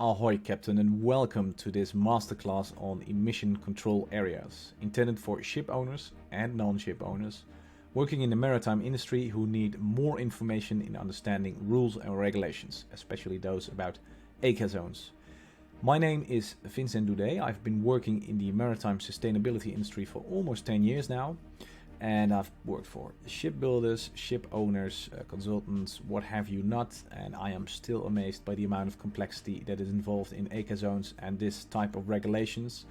Ahoy Captain, and welcome to this masterclass on emission control areas, intended for ship owners and non-ship owners working in the maritime industry who need more information in understanding rules and regulations, especially those about ECA zones. My name is Vincent Doudet. I've been working in the maritime sustainability industry for almost 10 years now, and I've worked for shipbuilders, ship owners, consultants, what have you not, and I am still amazed by the amount of complexity that is involved in ECA zones and this type of regulations.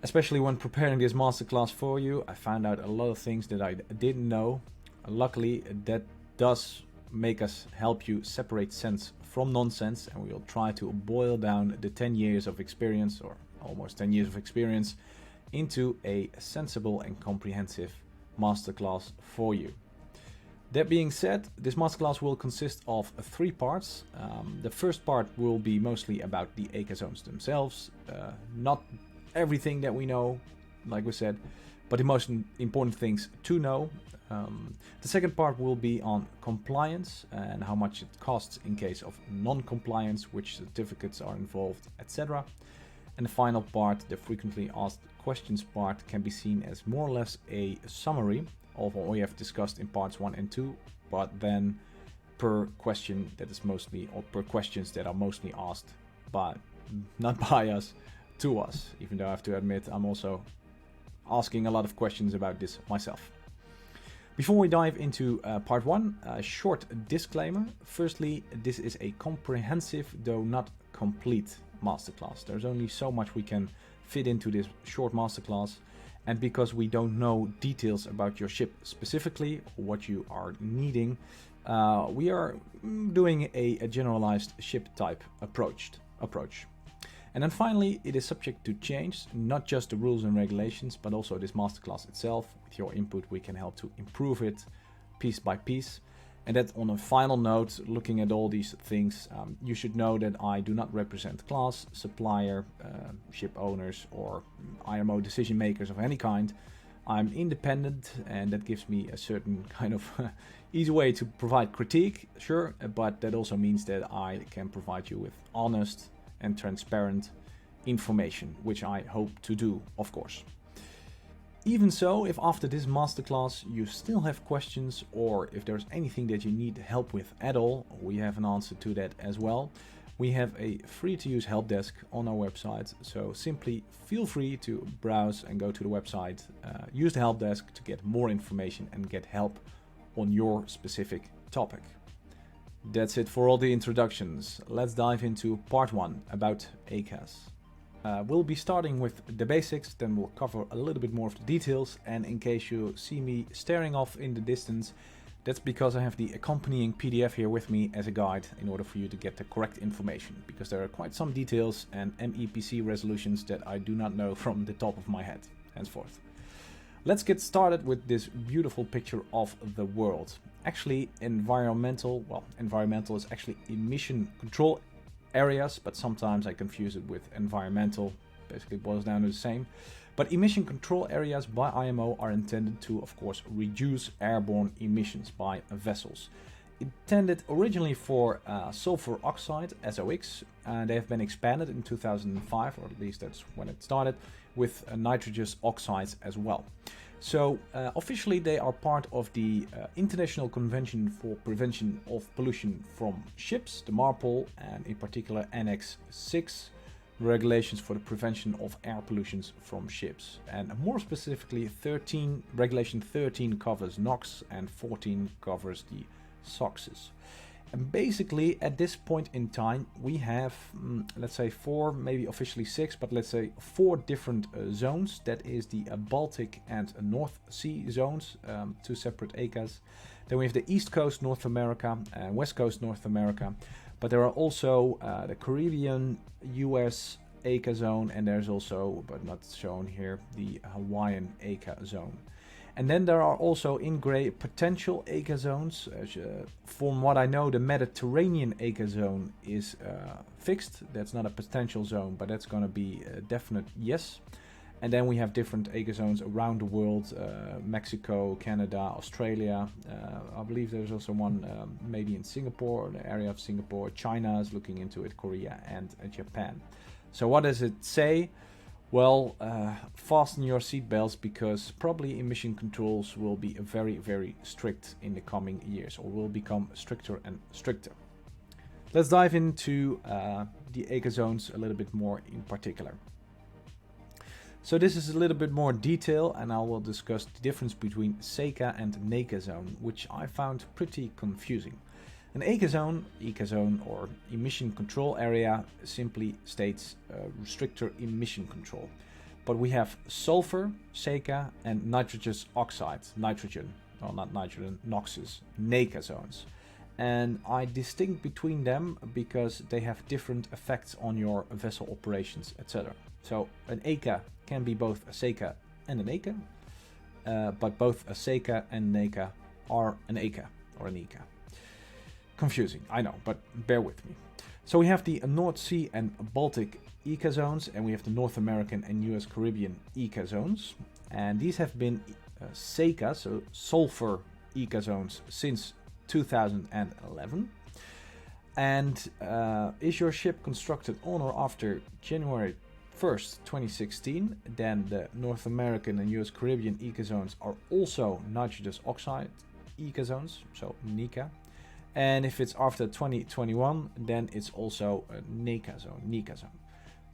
Especially when preparing this masterclass for you, I found out a lot of things that I didn't know. Luckily, that does make us help you separate sense from nonsense, and we will try to boil down the 10 years of experience, or almost 10 years of experience, into a sensible and comprehensive masterclass for you. That being said, this masterclass will consist of 3 parts. The first part will be mostly about the ECA zones themselves, not everything that we know, like we said, but the most important things to know. The second part will be on compliance and how much it costs in case of non-compliance, which certificates are involved, etc. And the final part, the frequently asked questions part, can be seen as more or less a summary of what we have discussed in parts 1 and 2, but then per question that is mostly, or per questions that are mostly asked by, not by us, to us, even though I have to admit I'm also asking a lot of questions about this myself. Before we dive into part 1, a short disclaimer. Firstly, this is a comprehensive, though not complete masterclass. There's only so much we can fit into this short masterclass, and because we don't know details about your ship specifically or what you are needing, we are doing a generalized ship type approach. And then finally, it is subject to change, not just the rules and regulations, but also this masterclass itself. With your input, we can help to improve it piece by piece. And that, on a final note, looking at all these things, you should know that I do not represent class, supplier, ship owners, or IMO decision makers of any kind. I'm independent, and that gives me a certain kind of easy way to provide critique, sure, but that also means that I can provide you with honest and transparent information, which I hope to do, of course. Even so, if after this masterclass you still have questions, or if there's anything that you need help with at all, we have an answer to that as well. We have a free-to-use help desk on our website, so simply feel free to browse and go to the website, use the help desk to get more information and get help on your specific topic. That's it for all the introductions. Let's dive into part 1 about ECAs. We'll be starting with the basics, then we'll cover a little bit more of the details, and in case you see me staring off in the distance, that's because I have the accompanying PDF here with me as a guide in order for you to get the correct information, because there are quite some details and MEPC resolutions that I do not know from the top of my head, henceforth. Let's get started with this beautiful picture of the world. Actually, environmental is actually emission control areas, but sometimes I confuse it with environmental. Basically boils down to the same. But emission control areas by IMO are intended to, of course, reduce airborne emissions by vessels. Intended originally for sulfur oxide, SOx, and they have been expanded in 2005, or at least that's when it started, with nitrous oxides as well. So officially they are part of the International Convention for Prevention of Pollution from Ships, the MARPOL, and in particular Annex 6, regulations for the prevention of air pollutions from ships. And more specifically, Regulation 13 covers NOx and 14 covers the SOxes. And basically at this point in time we have, let's say 4, maybe officially 6, but let's say 4 different zones. That is the Baltic and North Sea zones, 2 separate ECAs. Then we have the East Coast North America and West Coast North America. But there are also the Caribbean, US ECA zone, and there's also, but not shown here, the Hawaiian ECA zone. And then there are also in gray potential ECA zones. From what I know, the Mediterranean ECA zone is fixed. That's not a potential zone, but that's going to be a definite yes. And then we have different ECA zones around the world, Mexico, Canada, Australia. I believe there's also one maybe in Singapore, the area of Singapore. China is looking into it, Korea and Japan. So what does it say? Well, fasten your seatbelts, because probably emission controls will be very, very strict in the coming years, or will become stricter and stricter. Let's dive into the ECA zones a little bit more in particular. So this is a little bit more detail, and I will discuss the difference between SECA and NECA zone, which I found pretty confusing. An ECA zone or emission control area simply states stricter emission control. But we have sulfur, SECA, and nitrous oxides, NOxes, NECA zones. And I distinct between them because they have different effects on your vessel operations, etc. So an ECA can be both a SECA and an NECA, but both a SECA and NECA are an ECA or an ECA. Confusing, I know, but bear with me. So we have the North Sea and Baltic ECA zones, and we have the North American and US Caribbean ECA zones. And these have been SECA, so sulfur ECA zones, since 2011. And is your ship constructed on or after January 1st, 2016, then the North American and US Caribbean ECA zones are also nitrous oxide ECA zones, so NECA. And if it's after 2021, then it's also a NECA zone.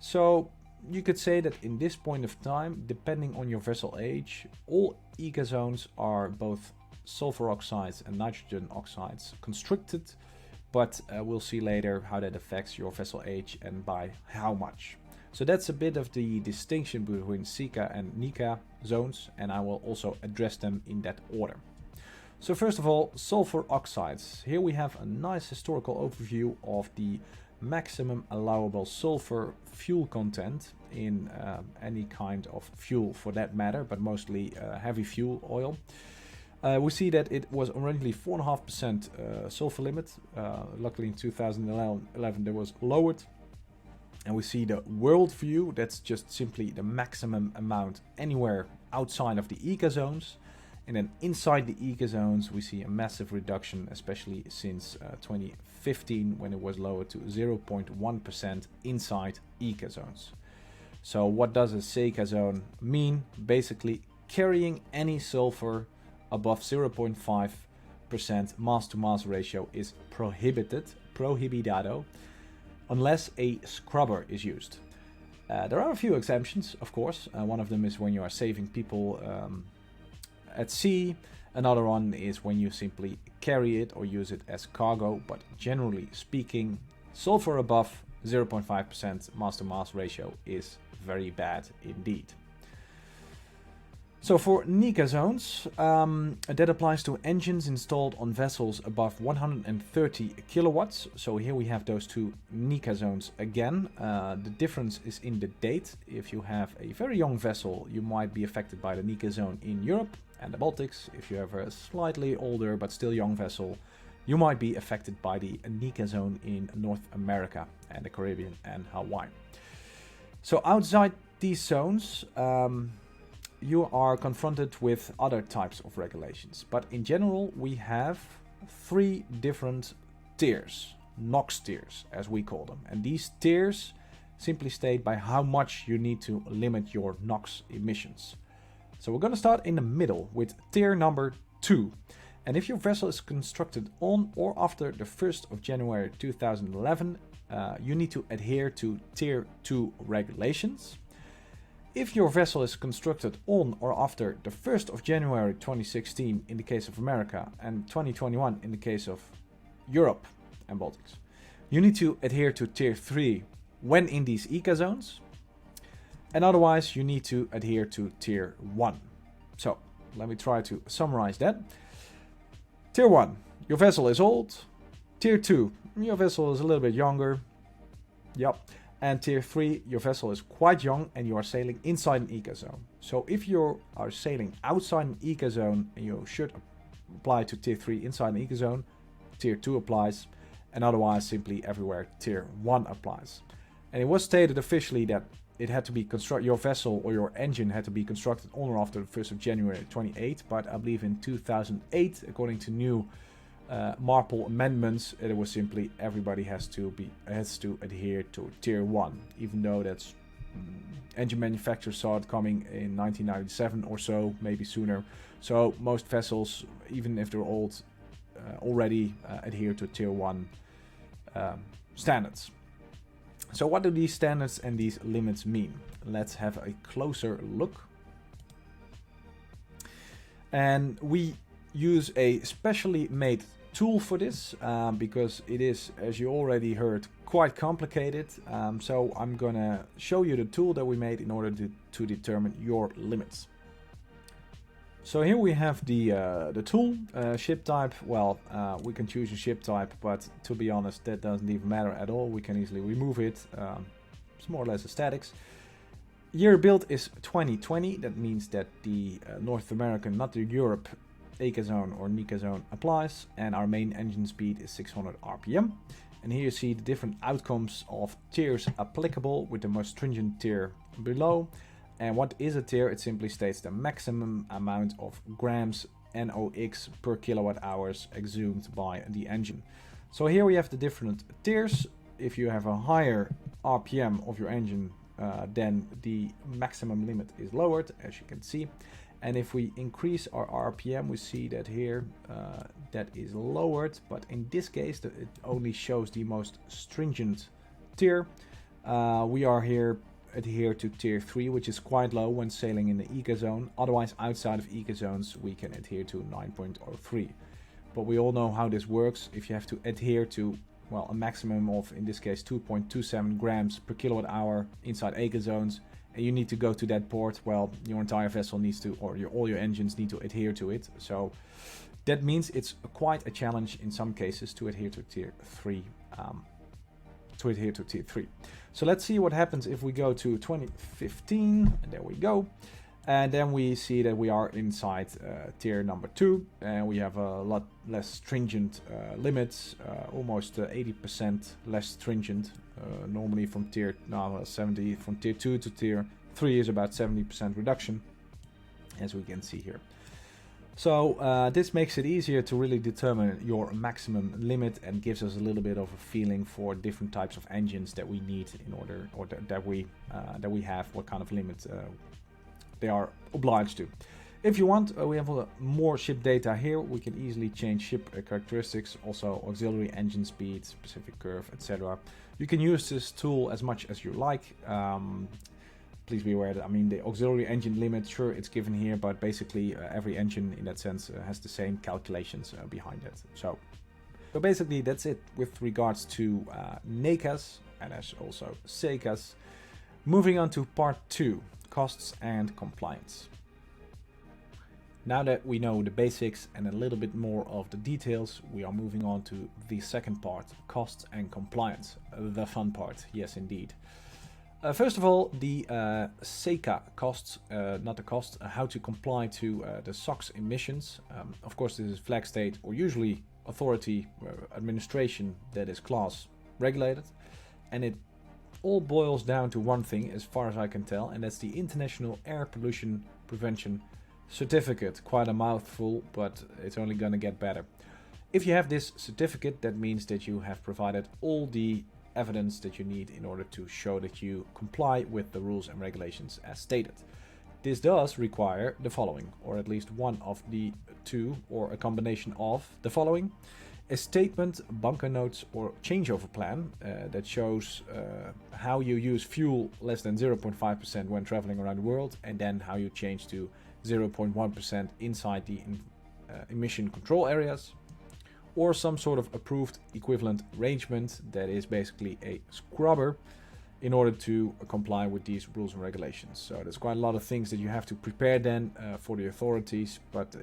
So you could say that in this point of time, depending on your vessel age, all ECA zones are both sulfur oxides and nitrogen oxides constricted, but we'll see later how that affects your vessel age and by how much. So that's a bit of the distinction between SECA and NECA zones, and I will also address them in that order. So first of all, sulfur oxides. Here we have a nice historical overview of the maximum allowable sulfur fuel content in any kind of fuel for that matter, but mostly heavy fuel oil. We see that it was originally 4.5% sulfur limit. Luckily in 2011 there was lowered. And we see the world view, that's just simply the maximum amount anywhere outside of the ECA zones. And then inside the ECA zones, we see a massive reduction, especially since 2015, when it was lowered to 0.1% inside ECA zones. So what does a SECA zone mean? Basically, carrying any sulfur above 0.5% mass-to-mass ratio is prohibitado, unless a scrubber is used. There are a few exemptions, of course. One of them is when you are saving people at sea. Another one is when you simply carry it or use it as cargo, but generally speaking, sulfur above 0.5% mass-to-mass ratio is very bad indeed. So for NECA zones, that applies to engines installed on vessels above 130 kilowatts. So here we have those two NECA zones again. The difference is in the date. If you have a very young vessel, you might be affected by the NECA zone in Europe and the Baltics. If you have a slightly older but still young vessel, you might be affected by the NECA zone in North America and the Caribbean and Hawaii. So outside these zones, you are confronted with other types of regulations, but in general we have three different tiers, NOx tiers as we call them, and these tiers simply state by how much you need to limit your NOx emissions. So we're going to start in the middle with tier number 2, and if your vessel is constructed on or after the 1st of January 2011, you need to adhere to tier 2 regulations. If your vessel is constructed on or after the 1st of January 2016 in the case of America and 2021 in the case of Europe and Baltics, you need to adhere to tier 3 when in these ECA zones, and otherwise you need to adhere to tier 1. So let me try to summarize that. Tier 1, your vessel is old. Tier 2, your vessel is a little bit younger. Yep. And tier 3, your vessel is quite young and you are sailing inside an ECA zone. So if you are sailing outside an ECA zone, you should apply to tier 3 inside an ECA zone, tier 2 applies, and otherwise simply everywhere tier 1 applies. And it was stated officially that it had to be your vessel or your engine had to be constructed on or after the 1st of January 28, but I believe in 2008, according to new MARPOL amendments, it was simply everybody has to adhere to Tier 1, even though that's engine manufacturers saw it coming in 1997 or so, maybe sooner. So most vessels, even if they're old, already adhere to Tier 1 standards. So what do these standards and these limits mean? Let's have a closer look. And we use a specially made tool for this because it is, as you already heard, quite complicated. So I'm gonna show you the tool that we made in order to determine your limits. So here we have the tool, ship type. Well, we can choose a ship type, but to be honest, that doesn't even matter at all. We can easily remove it. It's more or less a statics. Year built is 2020. That means that the North American, not the Europe, ECA zone or NECA zone applies, and our main engine speed is 600 RPM. And here you see the different outcomes of tiers applicable, with the most stringent tier below. And what is a tier? It simply states the maximum amount of grams NOx per kilowatt hours exhumed by the engine. So here we have the different tiers. If you have a higher RPM of your engine, then the maximum limit is lowered, as you can see. And if we increase our RPM, we see that here that is lowered, but in this case it only shows the most stringent tier. We are here adhere to tier 3, which is quite low when sailing in the ECA zone. Otherwise, outside of ECA zones, we can adhere to 9.03. But we all know how this works. If you have to adhere to, well, a maximum of, in this case, 2.27 grams per kilowatt hour inside ECA zones, and you need to go to that port, well, your entire vessel needs to, or all your engines need to adhere to it. So that means it's quite a challenge in some cases to adhere to tier 3. So let's see what happens if we go to 2015, and there we go. And then we see that we are inside tier number 2, and we have a lot less stringent limits, almost 80% less stringent. Normally from tier 70, from tier 2 to tier 3 is about 70% reduction, as we can see here. So this makes it easier to really determine your maximum limit and gives us a little bit of a feeling for different types of engines that we need in order, or that we have, what kind of limit they are obliged to. If you want, we have more ship data here. We can easily change ship characteristics, also auxiliary engine speed, specific curve, etc. You can use this tool as much as you like. Please be aware that, I mean, the auxiliary engine limit, sure, it's given here, but basically every engine in that sense has the same calculations behind it. So basically that's it with regards to NECAs, and as also SECAs. Moving on to part 2, costs and compliance. Now that we know the basics and a little bit more of the details, we are moving on to the second part, costs and compliance. The fun part, yes indeed. First of all, the SECA costs, not the cost, how to comply to the SOx emissions. Of course, this is flag state or usually authority administration that is class regulated. And it all boils down to one thing, as far as I can tell, and that's the International Air Pollution Prevention Certificate. Quite a mouthful, but it's only going to get better. If you have this certificate, that means that you have provided all the evidence that you need in order to show that you comply with the rules and regulations as stated. This does require the following, or at least one of the two, or a combination of the following: a statement, bunker notes, or changeover plan that shows how you use fuel less than 0.5% when traveling around the world, and then how you change to 0.1% inside the emission control areas, or some sort of approved equivalent arrangement that is basically a scrubber in order to comply with these rules and regulations. So there's quite a lot of things that you have to prepare then for the authorities, but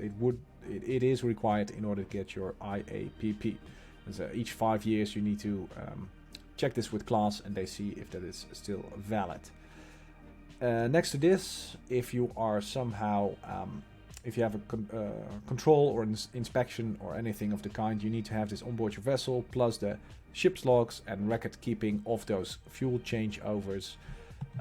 it is required in order to get your IAPP. So each 5 years you need to check this with class, and they see if that is still valid. Next to this, if you are somehow if you have a control or inspection or anything of the kind, you need to have this on board your vessel, plus the ship's logs and record keeping of those fuel changeovers.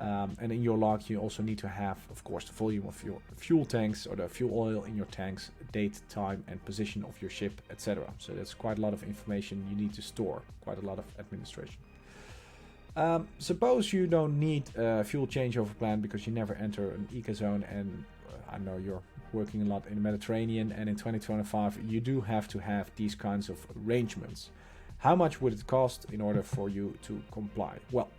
And in your log, you also need to have, of course, the volume of your fuel tanks or the fuel oil in your tanks, date, time, and position of your ship, etc. So that's quite a lot of information you need to store, quite a lot of administration. Suppose you don't need a fuel changeover plan because you never enter an ECA zone, and I know you're working a lot in the Mediterranean, and in 2025 you do have to have these kinds of arrangements. How much would it cost in order for you to comply? Well,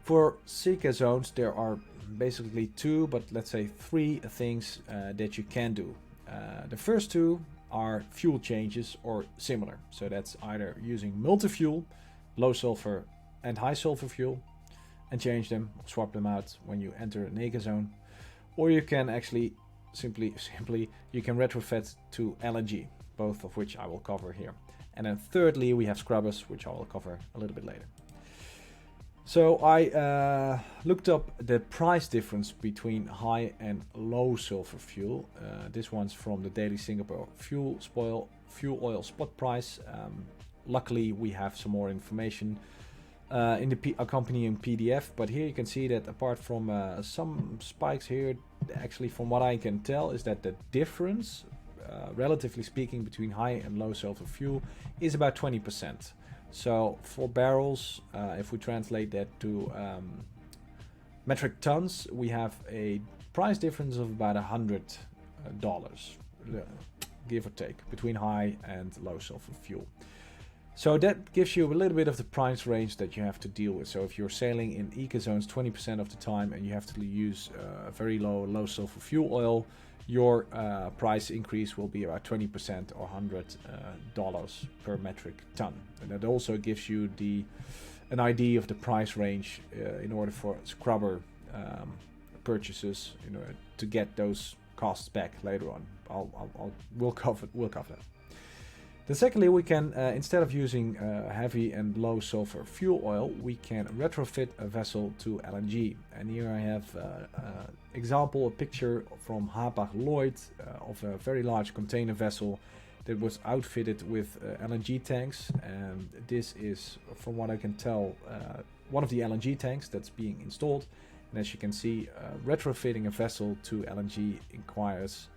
for SECA zones, there are basically two, but let's say three things that you can do. The first two are fuel changes or similar. So that's either using multi-fuel, low sulfur and high sulfur fuel, and change them, swap them out when you enter an NECA zone. Or you can actually simply you can retrofit to LNG, both of which I will cover here. And then thirdly, we have scrubbers, which I will cover a little bit later. So I looked up the price difference between high and low sulfur fuel. This one's from the daily Singapore fuel oil spot price. Luckily, we have some more information in the accompanying PDF. But here you can see that apart from some spikes here, actually from what I can tell is that the difference, relatively speaking, between high and low sulfur fuel is about 20%. So for barrels, if we translate that to metric tons, we have a price difference of about $100, give or take, between high and low sulfur fuel. So that gives you a little bit of the price range that you have to deal with. So if you're sailing in ECA zones 20% of the time and you have to use very low sulfur fuel oil, your price increase will be about 20% or $100 per metric ton. And that also gives you an idea of the price range in order for scrubber purchases, in order to get those costs back later on. We'll cover that. Then secondly, we can, instead of using heavy and low sulfur fuel oil, we can retrofit a vessel to LNG. And here I have a picture from Hapag-Lloyd of a very large container vessel that was outfitted with LNG tanks. And this is, from what I can tell, one of the LNG tanks that's being installed. And as you can see, retrofitting a vessel to LNG requires,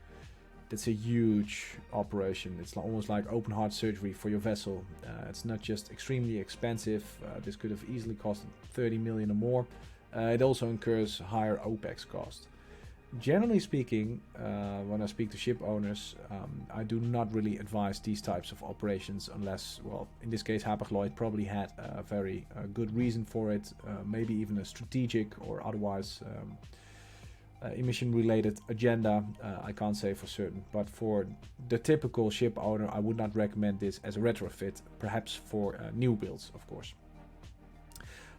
that's a huge operation. It's almost like open heart surgery for your vessel. It's not just extremely expensive. This could have easily cost 30 million or more. It also incurs higher OPEX cost. Generally speaking, when I speak to ship owners, I do not really advise these types of operations unless, well, in this case, Hapag-Lloyd probably had a very good reason for it, maybe even a strategic or otherwise emission-related agenda. I can't say for certain, but for the typical ship owner, I would not recommend this as a retrofit, perhaps for new builds, of course.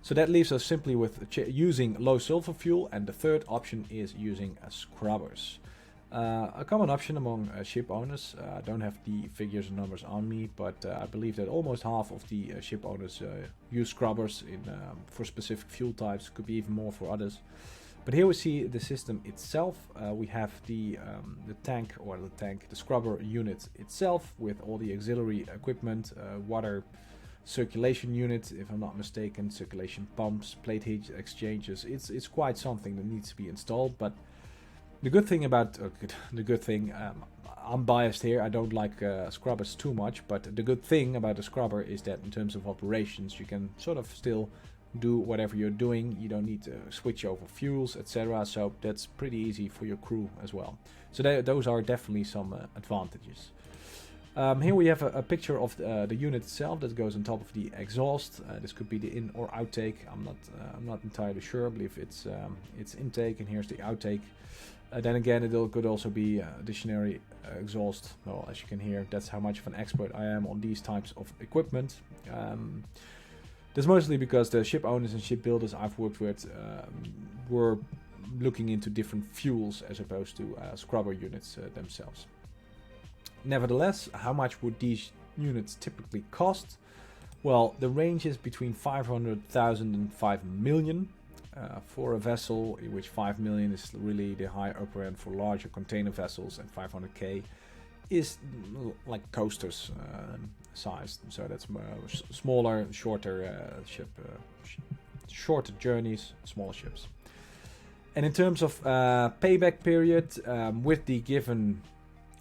So that leaves us simply with using low sulfur fuel, and the third option is using scrubbers. A common option among ship owners, I don't have the figures and numbers on me, but I believe that almost half of the ship owners use scrubbers for specific fuel types, could be even more for others. But here we see the system itself. We have the scrubber unit itself with all the auxiliary equipment, water circulation unit, if I'm not mistaken, circulation pumps, plate heat exchangers. It's quite something that needs to be installed. But the good thing about I'm biased here. I don't like scrubbers too much. But the good thing about a scrubber is that in terms of operations, you can sort of still do whatever you're doing. You don't need to switch over fuels, etc. So that's pretty easy for your crew as well. So those are definitely some advantages. Here we have a picture of the unit itself that goes on top of the exhaust. This could be the in or outtake. I'm not entirely sure. I believe it's intake, and here's the outtake. Then again, it could also be additionary exhaust. Well, as you can hear, that's how much of an expert I am on these types of equipment. That's mostly because the ship owners and ship builders I've worked with were looking into different fuels as opposed to scrubber units themselves. Nevertheless, how much would these units typically cost? Well, the range is between 500,000 and 5 million for a vessel, in which 5 million is really the high upper end for larger container vessels, and 500k is like coasters sized. So that's smaller, shorter shorter journeys, smaller ships. And in terms of payback period, with the given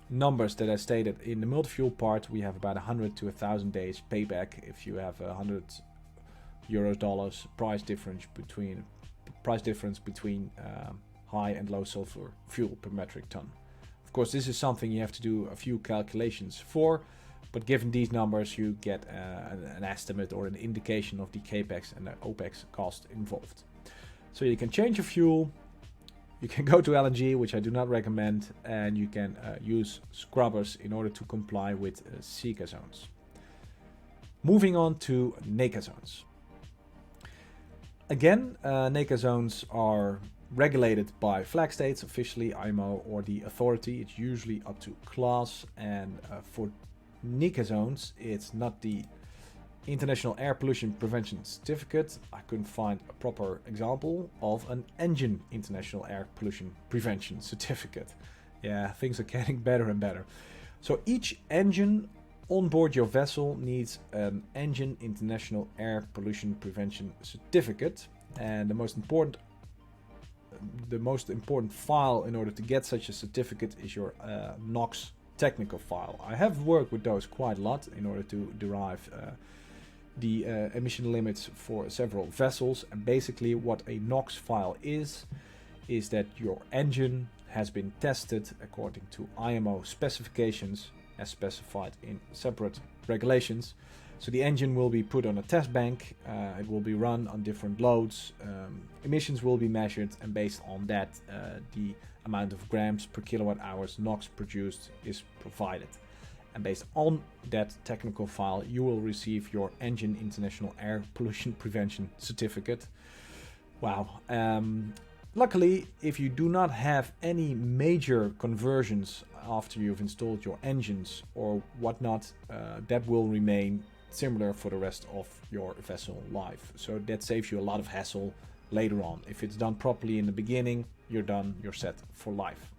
numbers that I stated in the multi-fuel part, we have about 100 to 1,000 days payback if you have 100 euros dollars price difference between high and low sulfur fuel per metric ton. Of course, this is something you have to do a few calculations for, but given these numbers, you get an estimate or an indication of the capex and the opex cost involved. So you can change your fuel. You can go to LNG, which I do not recommend, and you can use scrubbers in order to comply with SECA zones. Moving on to NECA zones. Again, NECA zones are regulated by flag states, officially IMO or the authority. It's usually up to class, and for NECA zones, it's not the International Air Pollution Prevention Certificate. I couldn't find a proper example of an engine International Air Pollution Prevention Certificate. Yeah, things are getting better and better. So each engine on board your vessel needs an Engine International Air Pollution Prevention Certificate, and the most important file in order to get such a certificate is your NOx technical file. I have worked with those quite a lot in order to derive the emission limits for several vessels, and basically what a NOx file is that your engine has been tested according to IMO specifications as specified in separate regulations. So the engine will be put on a test bank, it will be run on different loads, emissions will be measured, and based on that the amount of grams per kilowatt hours NOx produced is provided. And based on that technical file, you will receive your Engine International Air Pollution Prevention Certificate. Wow. Luckily, if you do not have any major conversions after you've installed your engines or whatnot, that will remain similar for the rest of your vessel life. So that saves you a lot of hassle later on. If it's done properly in the beginning, you're done, you're set for life.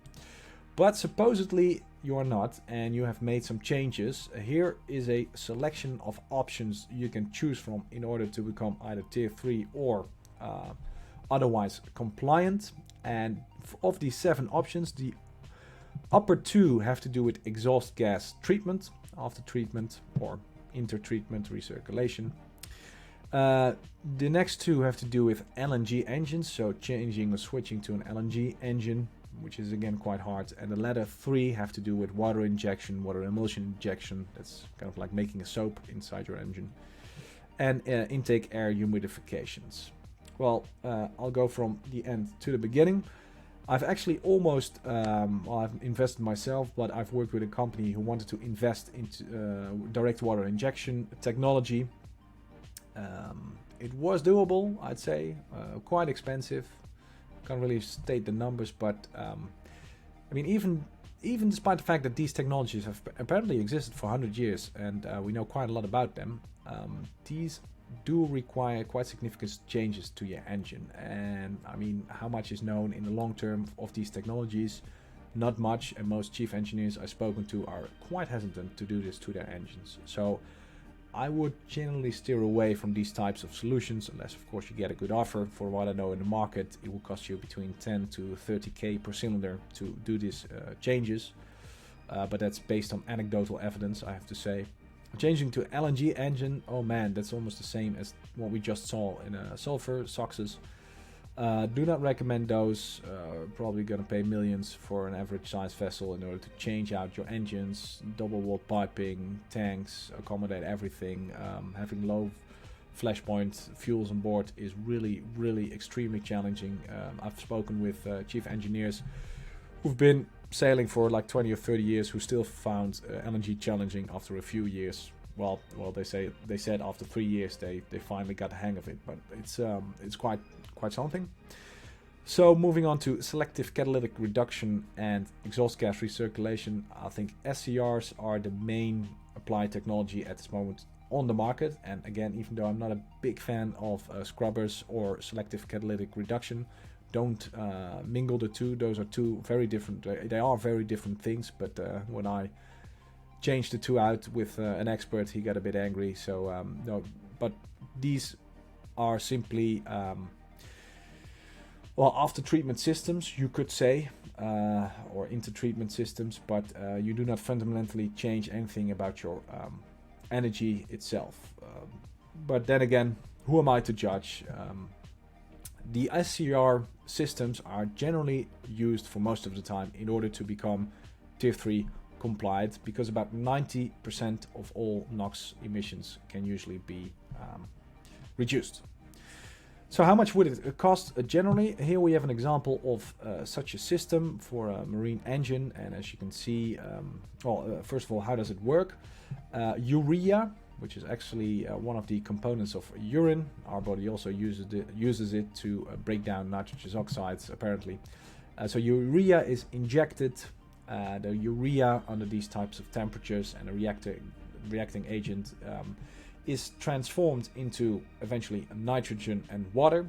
But supposedly you are not, and you have made some changes. Here is a selection of options you can choose from in order to become either tier 3 or otherwise compliant. And of these 7 options, the upper 2 have to do with exhaust gas treatment, after treatment or inter-treatment recirculation. The next 2 have to do with LNG engines, so changing or switching to an LNG engine, which is again quite hard. And the latter 3 have to do with water injection, water emulsion injection. That's kind of like making a soap inside your engine. And intake air humidifications. Well, I'll go from the end to the beginning. I've actually almost, I've invested myself, but I've worked with a company who wanted to invest into direct water injection technology. It was doable, I'd say, quite expensive. Can't really state the numbers, but I mean, even despite the fact that these technologies have apparently existed for 100 years and we know quite a lot about them, these do require quite significant changes to your engine. And I mean, how much is known in the long term of these technologies? Not much, and most chief engineers I've spoken to are quite hesitant to do this to their engines. So I would generally steer away from these types of solutions, unless of course you get a good offer. For what I know in the market, it will cost you between 10 to 30k per cylinder to do these changes, but that's based on anecdotal evidence, I have to say. Changing to LNG engine, oh man, that's almost the same as what we just saw in sulfur Soxes. Do not recommend those. Probably gonna pay millions for an average size vessel in order to change out your engines, double wall piping, tanks, accommodate everything. Having low flashpoint fuels on board is really extremely challenging. I've spoken with chief engineers who've been sailing for like 20 or 30 years who still found LNG challenging after a few years. Well, they said after 3 years they finally got the hang of it, but it's quite something. So moving on to selective catalytic reduction and exhaust gas recirculation, I think SCRs are the main applied technology at this moment on the market. And again, even though I'm not a big fan of scrubbers or selective catalytic reduction, don't mingle the two. Those are two very different. They are very different things. But when I changed the two out with an expert, he got a bit angry. So no, but these are simply well, after treatment systems, you could say, or intertreatment systems, but you do not fundamentally change anything about your energy itself. But then again, who am I to judge? The SCR systems are generally used for most of the time in order to become Tier 3 compliant, because about 90% of all NOx emissions can usually be reduced. So how much would it cost generally? Here we have an example of such a system for a marine engine, and as you can see, first of all, how does it work? Urea, which is actually one of the components of urine. Our body also uses it to break down nitrogen oxides, apparently. So urea is injected. The urea under these types of temperatures and a reacting agent is transformed into eventually nitrogen and water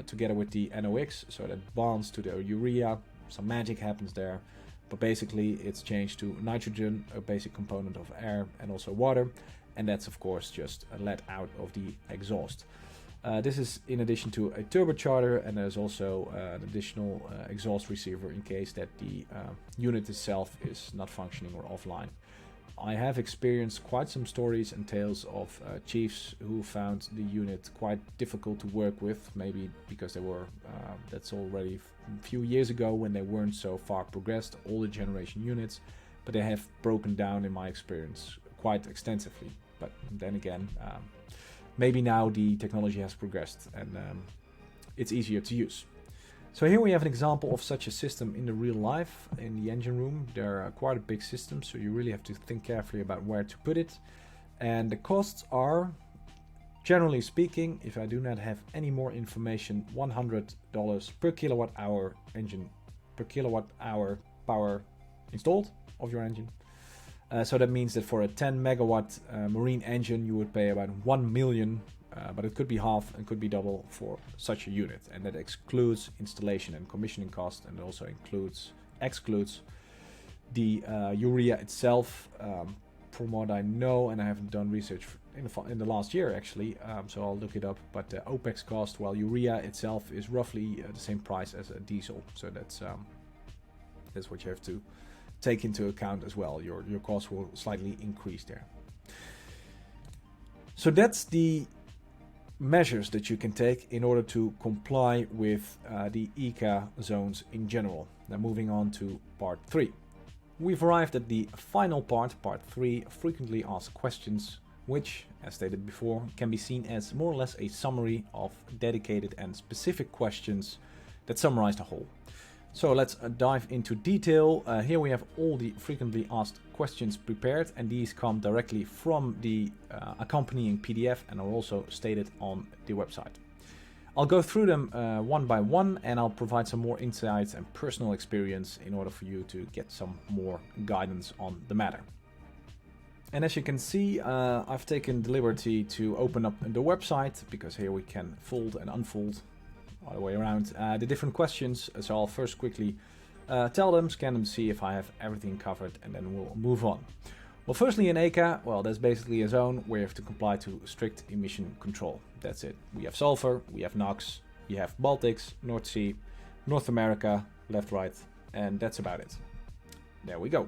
together with the NOx, so that bonds to the urea. Some magic happens there, but basically it's changed to nitrogen, a basic component of air, and also water, and that's of course just let out of the exhaust. This is in addition to a turbocharger, and there's also an additional exhaust receiver in case that the unit itself is not functioning or offline. I have experienced quite some stories and tales of chiefs who found the unit quite difficult to work with, maybe because they were, that's already a few years ago when they weren't so far progressed, older generation units, but they have broken down in my experience quite extensively. But then again, maybe now the technology has progressed and it's easier to use. So here we have an example of such a system in the real life, in the engine room. They're quite a big system, so you really have to think carefully about where to put it. And the costs are, generally speaking, if I do not have any more information, $100 per kilowatt hour engine, per kilowatt hour power installed of your engine. So that means that for a 10 megawatt marine engine, you would pay about 1 million, but it could be half and could be double for such a unit. And that excludes installation and commissioning cost, and it also excludes the urea itself. From what I know, and I haven't done research in the last year actually, so I'll look it up, but the OPEX cost, while urea itself is roughly the same price as a diesel. So that's what you have to take into account as well. Your cost will slightly increase there. So that's the measures that you can take in order to comply with the ECA zones in general. Now moving on to part 3. We've arrived at the final part 3, frequently asked questions, which, as stated before, can be seen as more or less a summary of dedicated and specific questions that summarize the whole. So let's dive into detail. Here we have all the frequently asked questions prepared, and these come directly from the accompanying PDF and are also stated on the website. I'll go through them one by one, and I'll provide some more insights and personal experience in order for you to get some more guidance on the matter. And as you can see, I've taken the liberty to open up the website, because here we can fold and unfold all the way around the different questions. So I'll first quickly tell them, scan them, see if I have everything covered, and then we'll move on. Well, firstly, in ECA, well, that's basically a zone where you have to comply to strict emission control. That's it. We have sulfur, we have NOx, we have Baltics, North Sea, North America, left, right, and that's about it. There we go.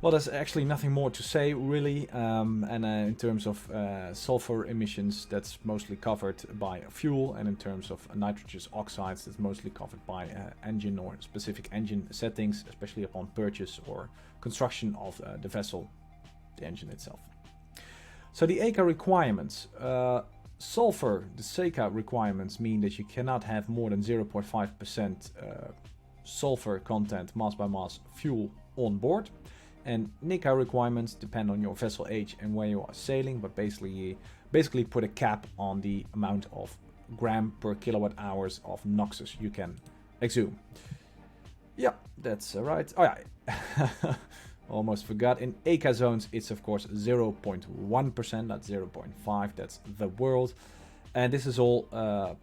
Well, there's actually nothing more to say, really. In terms of sulfur emissions, that's mostly covered by fuel. And in terms of nitrogen oxides, that's mostly covered by engine or specific engine settings, especially upon purchase or construction of the vessel, the engine itself. So the ECA requirements. Sulfur, the SECA requirements mean that you cannot have more than 0.5% sulfur content mass by mass fuel on board. And NECA requirements depend on your vessel age and where you are sailing, but basically put a cap on the amount of gram per kilowatt hours of NOxes you can exhume. Yeah, that's right. Oh yeah, almost forgot. In ECA zones, it's of course 0.1%, not 0.5. That's the world, and this is all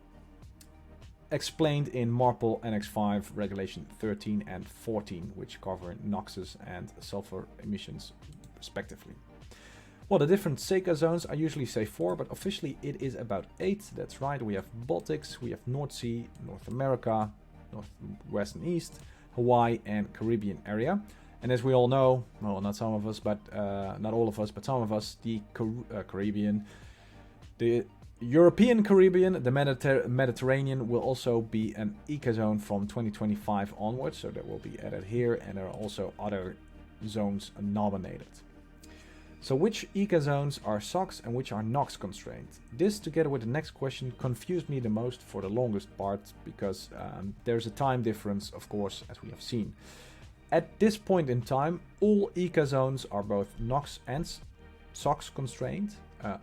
explained in MARPOL Annex 5 Regulation 13 and 14, which cover NOxes and sulfur emissions respectively. Well, the different SECA zones, I usually say 4, but officially it is about 8. That's right. We have Baltics, we have North Sea, North America, North, West and East, Hawaii and Caribbean area. And as we all know, well, not some of us, but not all of us, but some of us, the Caribbean, the European Caribbean, the Mediterranean will also be an ECA zone from 2025 onwards. So that will be added here, and there are also other zones nominated. So which ECA zones are SOx and which are NOx constrained? This, together with the next question, confused me the most for the longest part, because there's a time difference, of course, as we have seen. At this point in time, all ECA zones are both NOx and SOx constrained.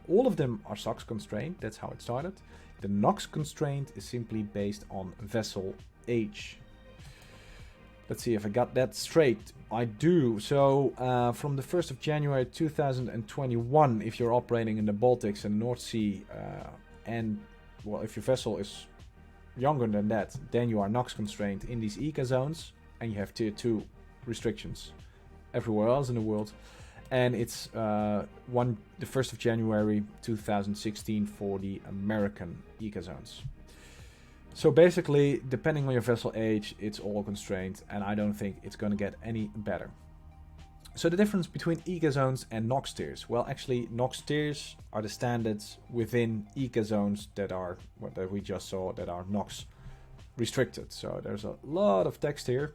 All of them are SOx constrained, that's how it started. The NOx constraint is simply based on vessel age. Let's see if I got that straight. I do. So from the 1st of January 2021, if you're operating in the Baltics and North Sea, and well, if your vessel is younger than that, then you are NOx constrained in these ECA zones, and you have tier 2 restrictions everywhere else in the world. And it's the 1st of January 2016 for the American ECA zones. So basically, depending on your vessel age, it's all constrained, and I don't think it's going to get any better. So the difference between ECA zones and NOx tiers. Well, actually, NOx tiers are the standards within ECA zones that are, what that we just saw, that are NOx restricted. So there's a lot of text here.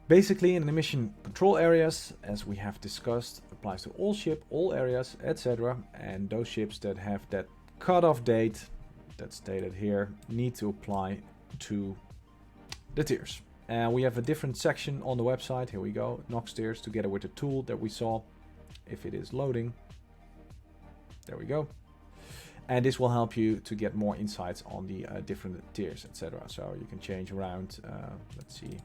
Basically, in emission control areas, as we have discussed, applies to all ship, all areas, etc. And those ships that have that cutoff date that's stated here need to apply to the tiers. And we have a different section on the website. Here we go, NOx tiers, together with the tool that we saw. If it is loading, there we go. And this will help you to get more insights on the different tiers, etc. So you can change around. Let's see.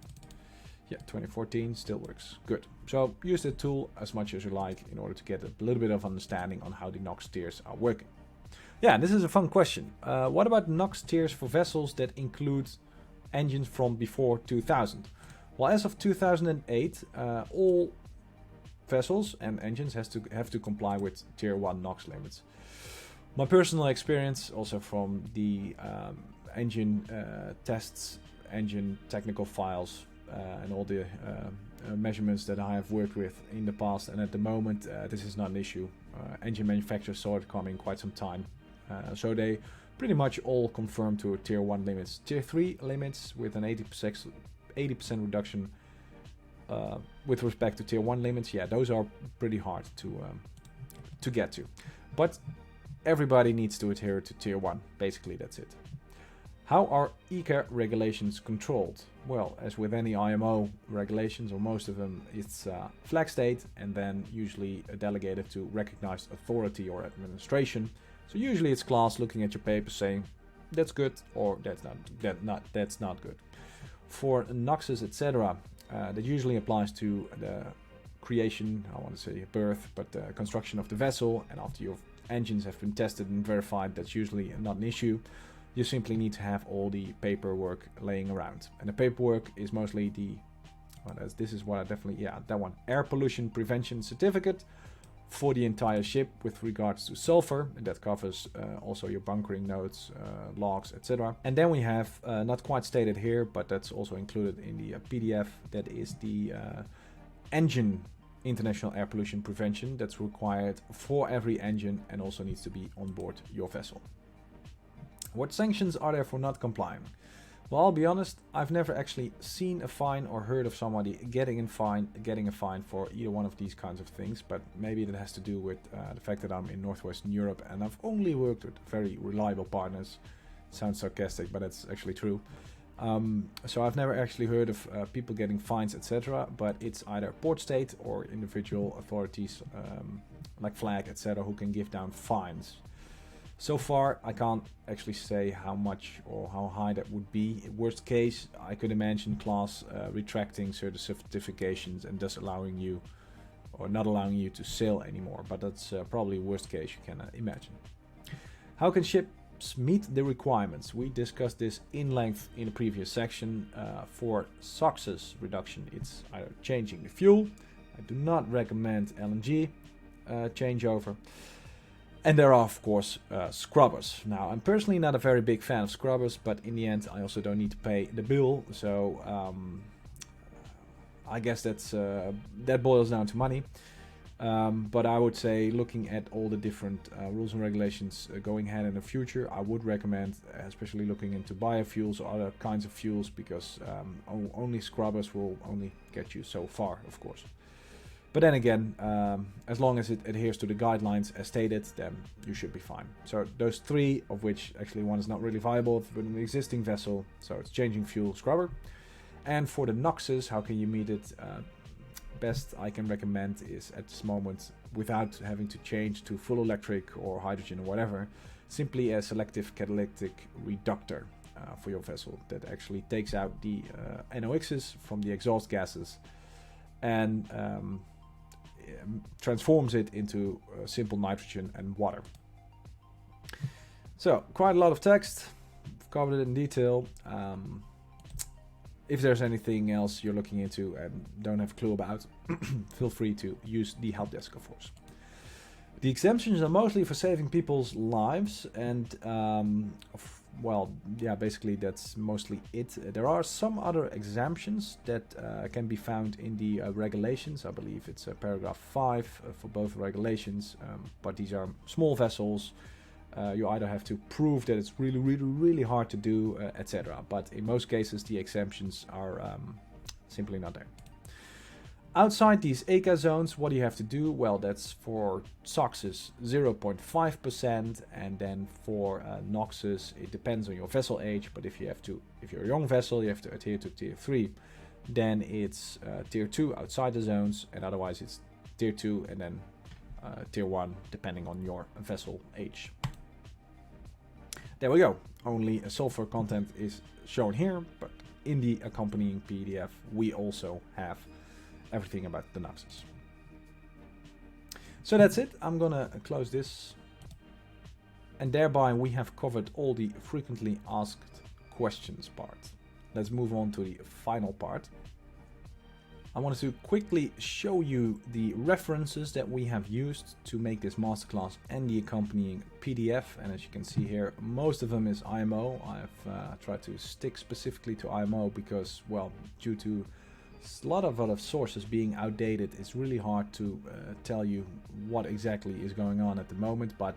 Yeah, 2014 still works. Good. So use the tool as much as you like in order to get a little bit of understanding on how the NOx tiers are working. Yeah, this is a fun question. What about NOx tiers for vessels that include engines from before 2000? Well, as of 2008, all vessels and engines have to comply with tier 1 NOx limits. My personal experience, also from the engine tests, engine technical files, and all the measurements that I have worked with in the past, and at the moment this is not an issue. Engine manufacturers saw it coming quite some time, so they pretty much all confirm to tier 1 limits. Tier 3 limits with an 80% reduction with respect to tier 1 limits, yeah, those are pretty hard to get to. But everybody needs to adhere to tier 1, basically that's it. How are ECA regulations controlled? Well, as with any IMO regulations, or most of them, it's flag state and then usually delegated to recognized authority or administration. So usually it's class looking at your paper saying that's good or that's not good. For NOxes, etc., that usually applies to the creation, I want to say birth, but the construction of the vessel, and after your engines have been tested and verified, that's usually not an issue. You simply need to have all the paperwork laying around. And the paperwork is mostly the, well, this is what I definitely, yeah, that one, air pollution prevention certificate for the entire ship with regards to sulfur. And that covers also your bunkering notes, logs, etc. And then we have, not quite stated here, but that's also included in the PDF, that is the engine international air pollution prevention that's required for every engine and also needs to be on board your vessel. What sanctions are there for not complying? Well, I'll be honest, I've never actually seen a fine or heard of somebody getting a fine for either one of these kinds of things, but maybe that has to do with the fact that I'm in Northwestern Europe and I've only worked with very reliable partners. Sounds sarcastic, but it's actually true. So I've never actually heard of people getting fines, etc., but it's either port state or individual authorities like flag, etc., who can give down fines. So far, I can't actually say how much or how high that would be. Worst case, I could imagine class retracting certain certifications and thus allowing you, or not allowing you to sail anymore. But that's probably worst case you can imagine. How can ships meet the requirements? We discussed this in length in a previous section. For SOx's reduction, it's either changing the fuel, I do not recommend LNG changeover. And there are, of course, scrubbers. Now, I'm personally not a very big fan of scrubbers, but in the end, I also don't need to pay the bill. So I guess that boils down to money. But I would say, looking at all the different rules and regulations going ahead in the future, I would recommend, especially looking into biofuels or other kinds of fuels, because only scrubbers will only get you so far, of course. But then again, as long as it adheres to the guidelines as stated, then you should be fine. So those three, of which actually one is not really viable for an existing vessel, so it's changing fuel, scrubber. And for the NOxes, how can you meet it? Best I can recommend is, at this moment, without having to change to full electric or hydrogen or whatever, simply a selective catalytic reductor for your vessel that actually takes out the NOxes from the exhaust gases and transforms it into simple nitrogen and water. So, quite a lot of text. I've covered it in detail. If there's anything else you're looking into and don't have a clue about, feel free to use the help desk, of course. The exemptions are mostly for saving people's lives, and well, yeah, basically that's mostly it. There are some other exemptions that can be found in the regulations. I believe it's paragraph 5 for both regulations, but these are small vessels. You either have to prove that it's really hard to do, etc. But in most cases, the exemptions are simply not there. Outside these ECA zones, what do you have to do? Well, that's for SOxes 0.5%, and then for NOxes, it depends on your vessel age. But if you're a young vessel, you have to adhere to tier 3. Then it's tier 2 outside the zones, and otherwise it's tier 2 and then tier 1, depending on your vessel age. There we go. Only a sulfur content is shown here, but in the accompanying PDF, we also have everything about the NOxes. So that's it. I'm gonna close this. And thereby we have covered all the frequently asked questions part. Let's move on to the final part. I wanted to quickly show you the references that we have used to make this masterclass and the accompanying PDF. And as you can see here, most of them is IMO. I've tried to stick specifically to IMO because, well, due to a lot of other sources being outdated, it's really hard to tell you what exactly is going on at the moment. But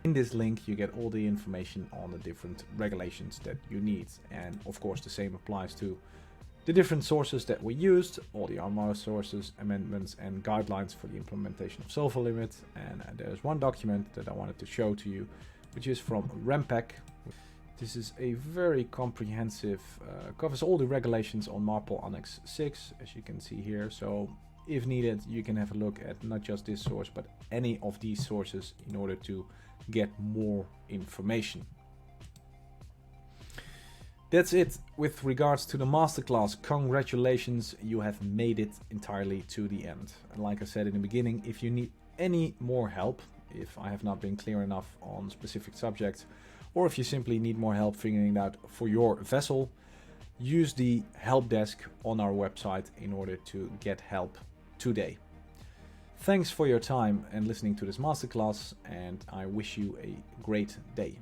in this link, you get all the information on the different regulations that you need. And of course, the same applies to the different sources that we used, all the IMO sources, amendments and guidelines for the implementation of sulfur limit. And there's one document that I wanted to show to you, which is from REMPEC. This is a very comprehensive, covers all the regulations on MARPOL Annex 6, as you can see here. So if needed, you can have a look at not just this source, but any of these sources in order to get more information. That's it with regards to the masterclass. Congratulations, you have made it entirely to the end. And like I said in the beginning, if you need any more help, if I have not been clear enough on specific subjects, or if you simply need more help figuring it out for your vessel, use the help desk on our website in order to get help today. Thanks for your time and listening to this masterclass, and I wish you a great day.